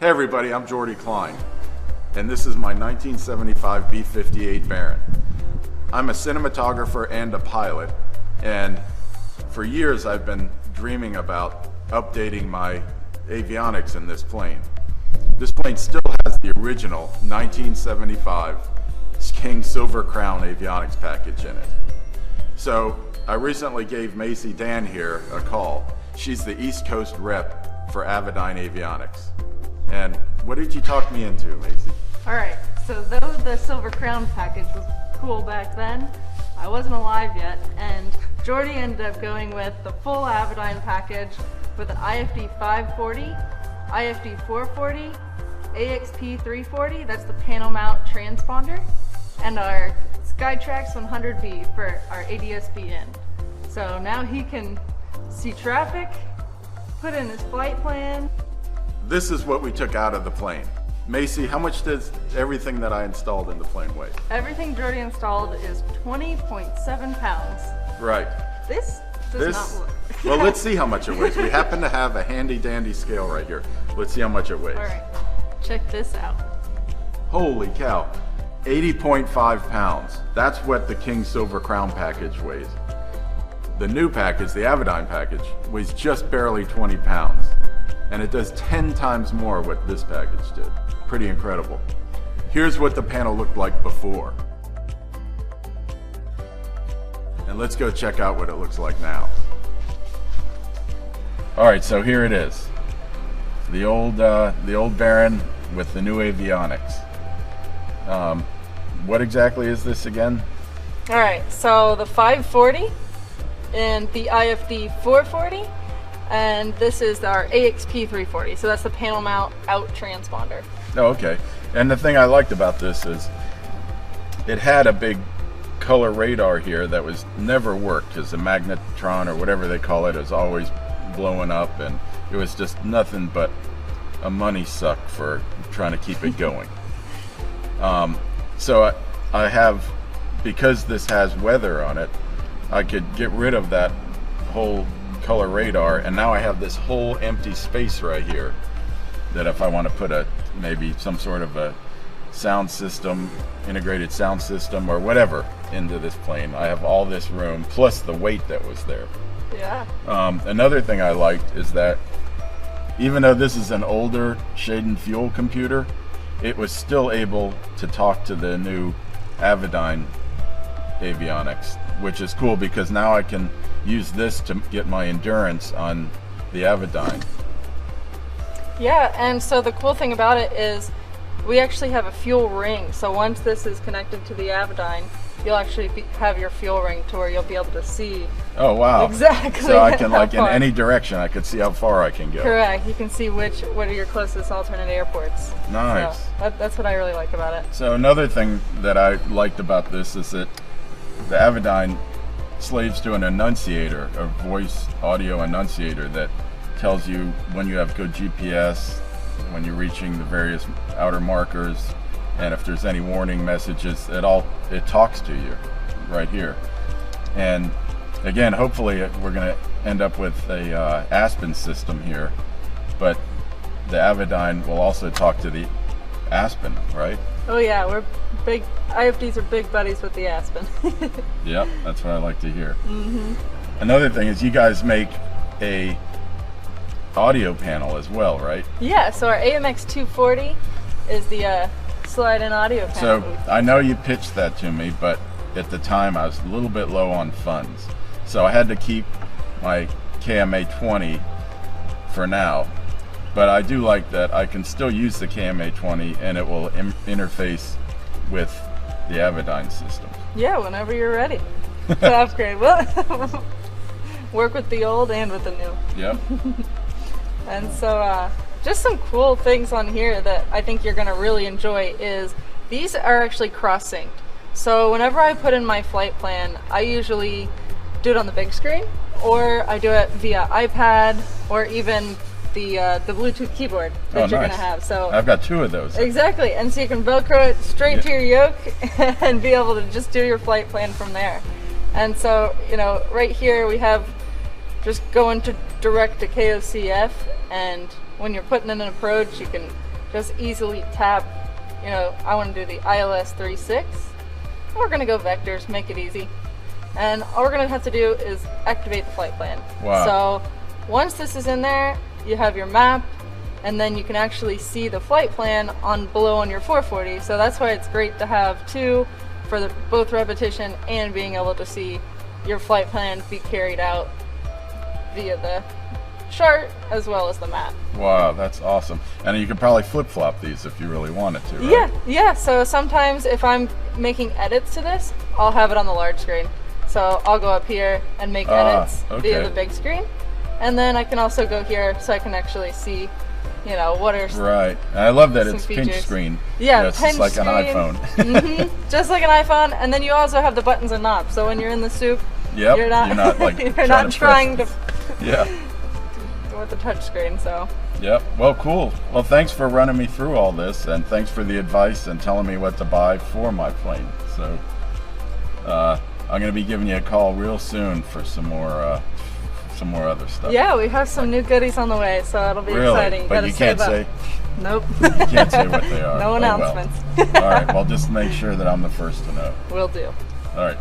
Hey everybody, I'm Jordy Klein, and this is my 1975 B-58 Baron. I'm a cinematographer and a pilot, and for years I've been dreaming about updating my avionics in this plane. This plane still has the original 1975 King Silver Crown avionics package in it. So I recently gave Macy Dan here a call. She's the East Coast rep for Avidyne Avionics. And what did you talk me into, Macy? Alright, so though the Silver Crown package was cool back then, I wasn't alive yet, and Jordy ended up going with the full Avidyne package with an IFD 540, IFD 440, AXP 340, that's the panel mount transponder, and our Skytrax 100B for our ADS-B in. So now he can see traffic, put in his flight plan. This is what we took out of the plane. Macy, how much does everything that I installed in the plane weigh? Everything Jordy installed is 20.7 pounds. Right. This does not look. Well, let's see how much it weighs. We happen to have a handy dandy scale right here. Let's see how much it weighs. All right, check this out. Holy cow, 80.5 pounds. That's what the King Silver Crown package weighs. The new package, the Avidyne package, weighs just barely 20 pounds. And it does 10 times more what this package did. Pretty incredible. Here's what the panel looked like before. And let's go check out what it looks like now. All right, so here it is. The old Baron with the new avionics. What exactly is this again? All right, so the 540 and the IFD 440, and this is our AXP 340. So that's the panel mount out transponder. Oh, okay. And the thing I liked about this is it had a big color radar here that was never worked because the magnetron or whatever they call it is always blowing up, and it was just nothing but a money suck for trying to keep it going. So I have, because this has weather on it, I could get rid of that whole color radar, and now I have this whole empty space right here that if I want to put maybe some sort of a sound system, integrated sound system or whatever into this plane, I have all this room plus the weight that was there. Yeah. Another thing I liked is that even though this is an older shade and fuel computer, it was still able to talk to the new Avidyne avionics, which is cool because now I can use this to get my endurance on the Avidyne. Yeah, and so the cool thing about it is we actually have a fuel ring. So once this is connected to the Avidyne, you'll actually have your fuel ring to where you'll be able to see. Oh wow. Exactly. So I can, like, in any direction, I could see how far I can go. Correct. You can see what are your closest alternate airports. Nice. So that's what I really like about it. So another thing that I liked about this is that the Avidyne slaves to an annunciator, a voice audio annunciator that tells you when you have good GPS, when you're reaching the various outer markers, and if there's any warning messages, it talks to you right here. And again, hopefully we're going to end up with a Aspen system here, but the Avidyne will also talk to the Aspen, right? Oh yeah, we're big. IFDs are big buddies with the Aspen. Yep, that's what I like to hear. Mm-hmm. Another thing is you guys make a audio panel as well, right? Yeah, so our AMX 240 is the slide-in audio panel. So I know you pitched that to me, but at the time I was a little bit low on funds. So I had to keep my KMA 20 for now. But I do like that I can still use the KMA 20 and it will interface with the Avidyne system. Yeah, whenever you're ready to upgrade. Well, work with the old and with the new. Yep. And so just some cool things on here that I think you're going to really enjoy is these are actually cross-synced. So whenever I put in my flight plan, I usually do it on the big screen, or I do it via iPad, or even the Bluetooth keyboard that you're going to have. So I've got two of those. Exactly, and so you can Velcro it straight to your yoke and be able to just do your flight plan from there. And so, you know, right here we have just going to direct to KOCF, and when you're putting in an approach, you can just easily tap, you know, I want to do the ILS36. We're going to go vectors, make it easy. And all we're going to have to do is activate the flight plan. Wow. So once this is in there, you have your map, and then you can actually see the flight plan on below on your 440. So that's why it's great to have two for the, both repetition and being able to see your flight plan be carried out via the chart as well as the map. Wow, that's awesome. And you could probably flip-flop these if you really wanted to, right? Yeah. So sometimes if I'm making edits to this, I'll have it on the large screen. So I'll go up here and make edits via the big screen. And then I can also go here so I can actually see, you know, what are right. And I love that it's features. pinch screen. Yeah, it's pinch just like screen. an iPhone. Just like an iPhone. And then you also have the buttons and knobs. So when you're in the soup, Yep, you're not like you're not trying to yeah. with the touch screen. So Yep. Well, cool. Well, thanks for running me through all this, and thanks for the advice and telling me what to buy for my plane. So I'm going to be giving you a call real soon for some more other stuff. yeah, we have some new goodies on the way, so it'll be exciting. But Gotta you can't save say. up. Nope. You can't say what they are. No Oh, announcements. well. All right. Well, just make sure that I'm the first to know. Will do. All right.